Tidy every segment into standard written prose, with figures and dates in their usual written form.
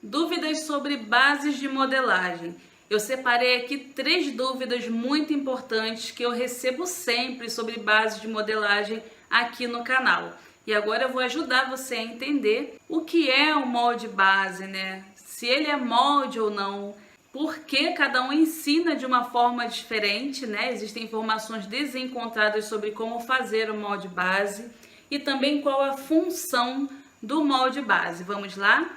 Dúvidas sobre bases de modelagem. Eu separei aqui 3 dúvidas muito importantes que eu recebo sempre sobre bases de modelagem aqui no canal. E agora eu vou ajudar você a entender o que é um molde base, né? Se ele é molde ou não, por que cada um ensina de uma forma diferente, né? Existem informações desencontradas sobre como fazer o molde base e também qual a função do molde base. Vamos lá?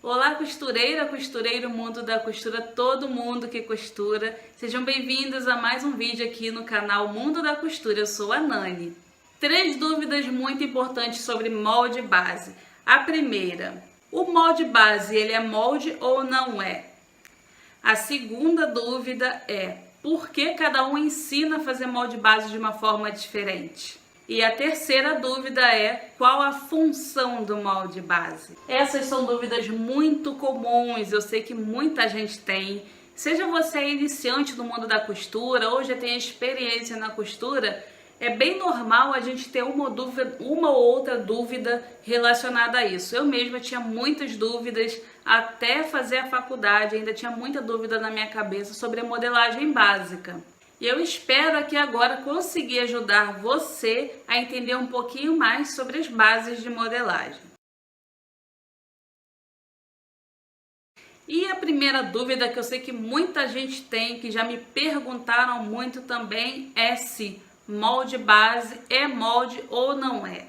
Olá costureira, costureiro, mundo da costura, todo mundo que costura. Sejam bem-vindos a mais um vídeo aqui no canal Mundo da Costura. Eu sou a Nani. 3 dúvidas muito importantes sobre molde base. A primeira, o molde base, ele é molde ou não é? A segunda dúvida é, por que cada um ensina a fazer molde base de uma forma diferente? E a terceira dúvida é, qual a função do molde base? Essas são dúvidas muito comuns, eu sei que muita gente tem. Seja você iniciante no mundo da costura ou já tem experiência na costura, é bem normal a gente ter uma ou outra dúvida relacionada a isso. Eu mesma tinha muitas dúvidas até fazer a faculdade, ainda tinha muita dúvida na minha cabeça sobre a modelagem básica. E eu espero aqui agora conseguir ajudar você a entender um pouquinho mais sobre as bases de modelagem. E a primeira dúvida que eu sei que muita gente tem, que já me perguntaram muito também, é se molde base é molde ou não é.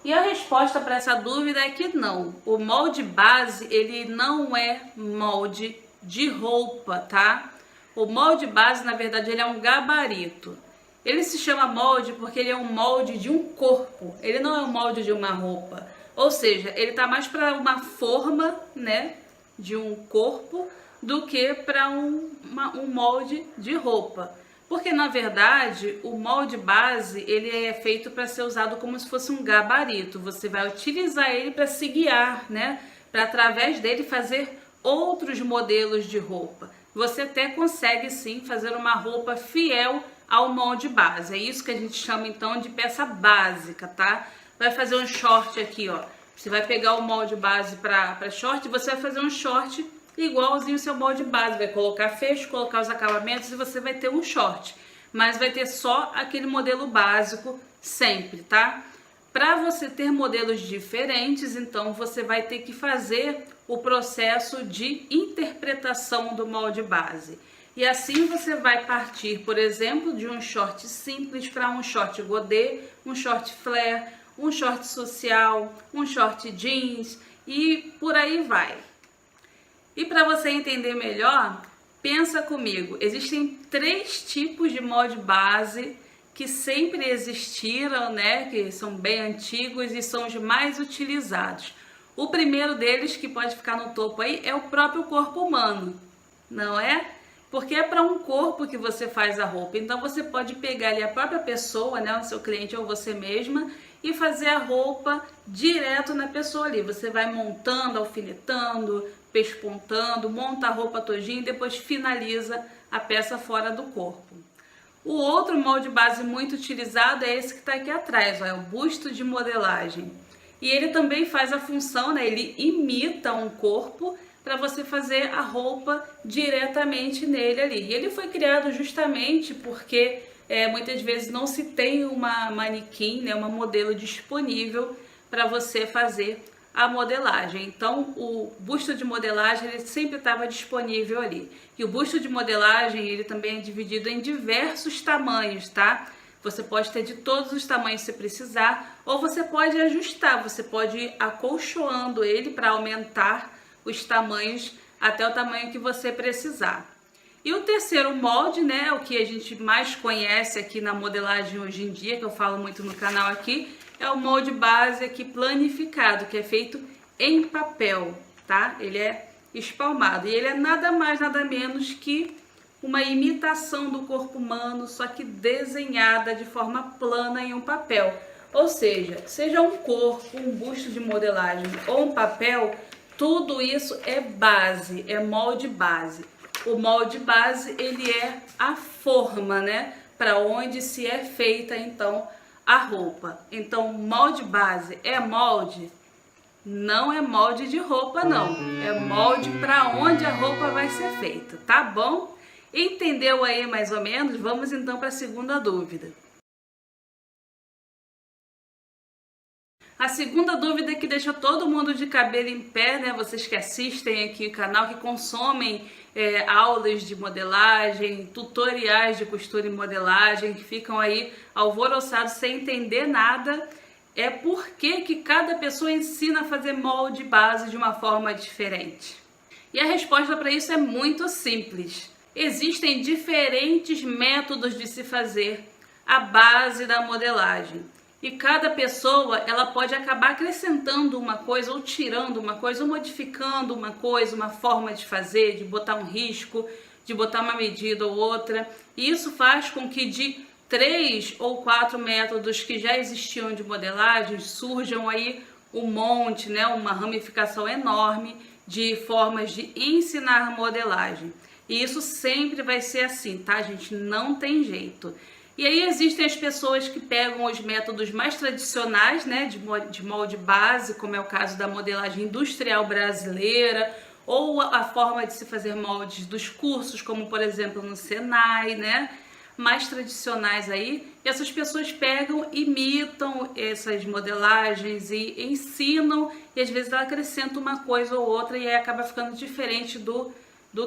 E a resposta para essa dúvida é que não. O molde base, ele não é molde de roupa, tá? O molde base, na verdade, ele é um gabarito. Ele se chama molde porque ele é um molde de um corpo. Ele não é um molde de uma roupa. Ou seja, ele tá mais para uma forma, né, de um corpo do que para um molde de roupa. Porque, na verdade, o molde base, ele é feito para ser usado como se fosse um gabarito. Você vai utilizar ele para se guiar, né? Para, através dele, fazer outros modelos de roupa. Você até consegue, sim, fazer uma roupa fiel ao molde base. É isso que a gente chama, então, de peça básica, tá? Vai fazer um short aqui, ó. Você vai pegar o molde base para short, você vai fazer um short igualzinho o seu molde base, vai colocar fecho, colocar os acabamentos e você vai ter um short, mas vai ter só aquele modelo básico sempre, tá? Para você ter modelos diferentes, então você vai ter que fazer o processo de interpretação do molde base. E assim você vai partir, por exemplo, de um short simples para um short godê, um short flare, um short social, um short jeans e por aí vai. E para você entender melhor, pensa comigo, existem 3 tipos de molde base que sempre existiram, né, que são bem antigos e são os mais utilizados. O primeiro deles, que pode ficar no topo aí, é o próprio corpo humano, não é? Porque é para um corpo que você faz a roupa, então você pode pegar ali a própria pessoa, né, o seu cliente ou você mesma, e fazer a roupa direto na pessoa ali. Você vai montando, alfinetando, pespontando, monta a roupa todinha e depois finaliza a peça fora do corpo. O outro molde base muito utilizado é esse que está aqui atrás, ó, é o busto de modelagem. E ele também faz a função, né, ele imita um corpo para você fazer a roupa diretamente nele ali. E ele foi criado justamente porque muitas vezes não se tem uma manequim, né, uma modelo disponível para você fazer a modelagem. Então o busto de modelagem ele sempre estava disponível ali. E o busto de modelagem ele também é dividido em diversos tamanhos, tá? Você pode ter de todos os tamanhos se precisar, ou você pode ajustar, você pode ir acolchoando ele para aumentar os tamanhos até o tamanho que você precisar. E o terceiro molde, né, o que a gente mais conhece aqui na modelagem hoje em dia, que eu falo muito no canal aqui, é o molde base aqui planificado, que é feito em papel, tá? Ele é espalmado e ele é nada mais, nada menos que uma imitação do corpo humano, só que desenhada de forma plana em um papel. Ou seja um corpo, um busto de modelagem ou um papel, tudo isso é base, é molde base. O molde base, ele é a forma, né? Para onde se é feita, então, a roupa. Então, molde base é molde? Não é molde de roupa, não. É molde para onde a roupa vai ser feita, tá bom? Entendeu aí mais ou menos? Vamos então para a segunda dúvida. A segunda dúvida que deixa todo mundo de cabelo em pé, né? Vocês que assistem aqui o canal, que consomem aulas de modelagem, tutoriais de costura e modelagem, que ficam aí alvoroçados sem entender nada, é por que cada pessoa ensina a fazer molde base de uma forma diferente. E a resposta para isso é muito simples. Existem diferentes métodos de se fazer a base da modelagem. E cada pessoa, ela pode acabar acrescentando uma coisa, ou tirando uma coisa, ou modificando uma coisa, uma forma de fazer, de botar um risco, de botar uma medida ou outra. E isso faz com que de 3 ou 4 métodos que já existiam de modelagem, surjam aí um monte, né, uma ramificação enorme de formas de ensinar modelagem. E isso sempre vai ser assim, tá, gente? Não tem jeito. E aí existem as pessoas que pegam os métodos mais tradicionais, né, de molde base, como é o caso da modelagem industrial brasileira, ou a forma de se fazer moldes dos cursos, como por exemplo no Senai, né, mais tradicionais aí. E essas pessoas pegam, imitam essas modelagens e ensinam, e às vezes ela acrescenta uma coisa ou outra e aí acaba ficando diferente do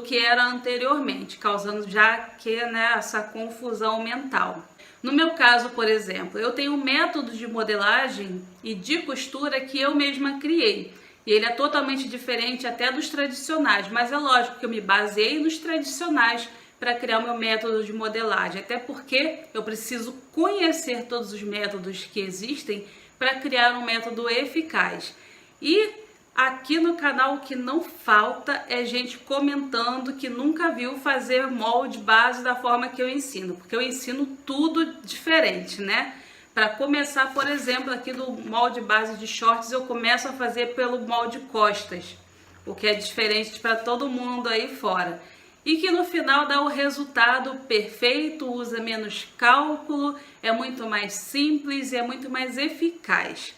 que era anteriormente, causando já que, né, essa confusão mental. No meu caso, por exemplo, eu tenho um método de modelagem e de costura que eu mesma criei. E ele é totalmente diferente até dos tradicionais, mas é lógico que eu me baseei nos tradicionais para criar o meu método de modelagem, até porque eu preciso conhecer todos os métodos que existem para criar um método eficaz. E aqui no canal o que não falta é gente comentando que nunca viu fazer molde base da forma que eu ensino, porque eu ensino tudo diferente, né? Para começar, por exemplo, aqui do molde base de shorts, eu começo a fazer pelo molde costas, o que é diferente para todo mundo aí fora. E que no final dá o resultado perfeito, usa menos cálculo, é muito mais simples e é muito mais eficaz.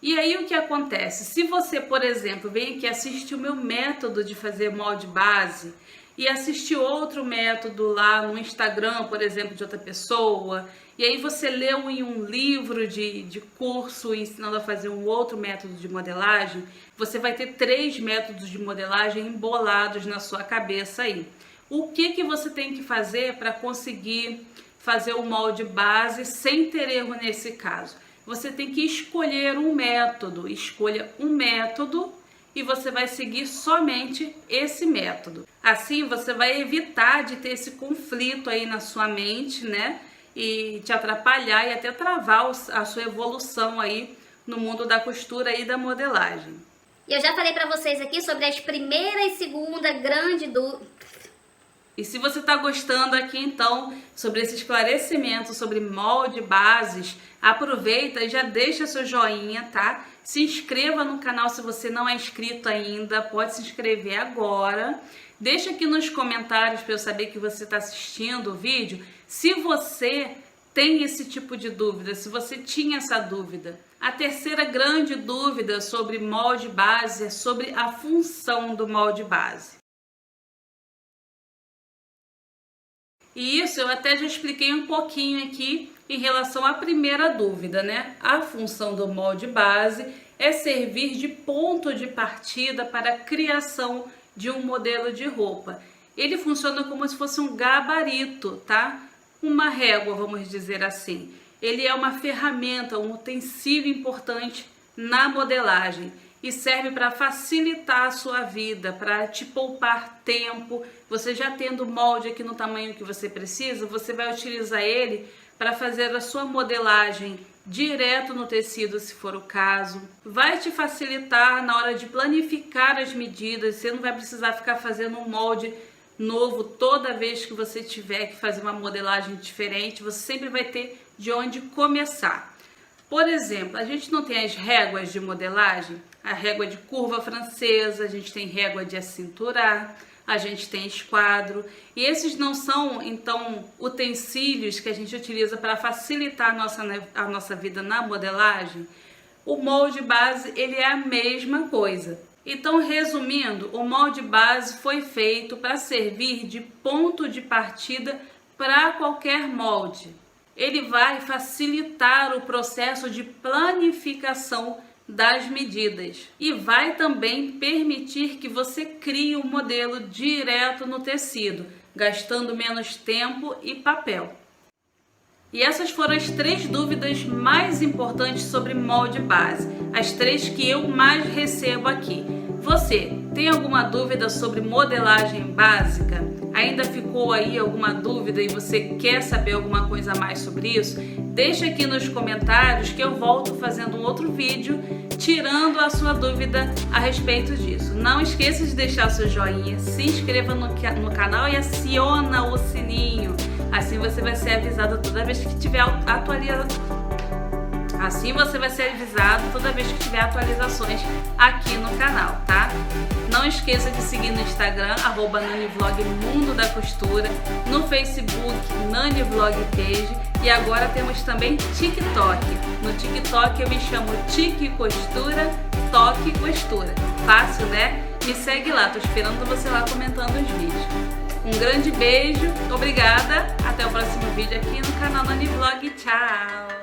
E aí o que acontece? Se você, por exemplo, vem aqui assistir o meu método de fazer molde base e assistir outro método lá no Instagram, por exemplo, de outra pessoa, e aí você leu em um livro de curso ensinando a fazer um outro método de modelagem, você vai ter 3 métodos de modelagem embolados na sua cabeça aí. O que você tem que fazer para conseguir fazer o molde base sem ter erro nesse caso? Você tem que escolher um método. Escolha um método e você vai seguir somente esse método. Assim você vai evitar de ter esse conflito aí na sua mente, né? E te atrapalhar e até travar a sua evolução aí no mundo da costura e da modelagem. E eu já falei para vocês aqui sobre as primeira e segunda grande dúvidas. E se você está gostando aqui então sobre esse esclarecimento sobre molde bases, aproveita e já deixa seu joinha, tá? Se inscreva no canal se você não é inscrito ainda, pode se inscrever agora. Deixa aqui nos comentários para eu saber que você está assistindo o vídeo, se você tem esse tipo de dúvida, se você tinha essa dúvida. A terceira grande dúvida sobre molde base é sobre a função do molde base. E isso eu até já expliquei um pouquinho aqui em relação à primeira dúvida, né? A função do molde base é servir de ponto de partida para a criação de um modelo de roupa. Ele funciona como se fosse um gabarito, tá? Uma régua, vamos dizer assim. Ele é uma ferramenta, um utensílio importante na modelagem e serve para facilitar a sua vida, para te poupar tempo. Você já tendo o molde aqui no tamanho que você precisa, você vai utilizar ele para fazer a sua modelagem direto no tecido, se for o caso. Vai te facilitar na hora de planificar as medidas, você não vai precisar ficar fazendo um molde novo toda vez que você tiver que fazer uma modelagem diferente, você sempre vai ter de onde começar. Por exemplo, a gente não tem as réguas de modelagem, a régua de curva francesa, a gente tem régua de acinturar, a gente tem esquadro. E esses não são, então, utensílios que a gente utiliza para facilitar a nossa vida na modelagem? O molde base, ele é a mesma coisa. Então, resumindo, o molde base foi feito para servir de ponto de partida para qualquer molde. Ele vai facilitar o processo de planificação das medidas e vai também permitir que você crie um modelo direto no tecido, gastando menos tempo e papel. E essas foram as 3 dúvidas mais importantes sobre molde base, as 3 que eu mais recebo aqui. Você tem alguma dúvida sobre modelagem básica? Ainda ficou aí alguma dúvida e você quer saber alguma coisa a mais sobre isso? Deixa aqui nos comentários que eu volto fazendo um outro vídeo tirando a sua dúvida a respeito disso. Não esqueça de deixar seu joinha, se inscreva no canal e aciona o sininho. Assim você vai ser avisado toda vez que tiver atualizações aqui no canal, tá? Não esqueça de seguir no Instagram, @NaniVlog Mundo da Costura, no Facebook, NaniVlogPage, e agora temos também TikTok. No TikTok eu me chamo Tique Costura, Toque Costura. Fácil, né? Me segue lá, tô esperando você lá comentando os vídeos. Um grande beijo, obrigada, até o próximo vídeo aqui no canal NaniVlog. Tchau!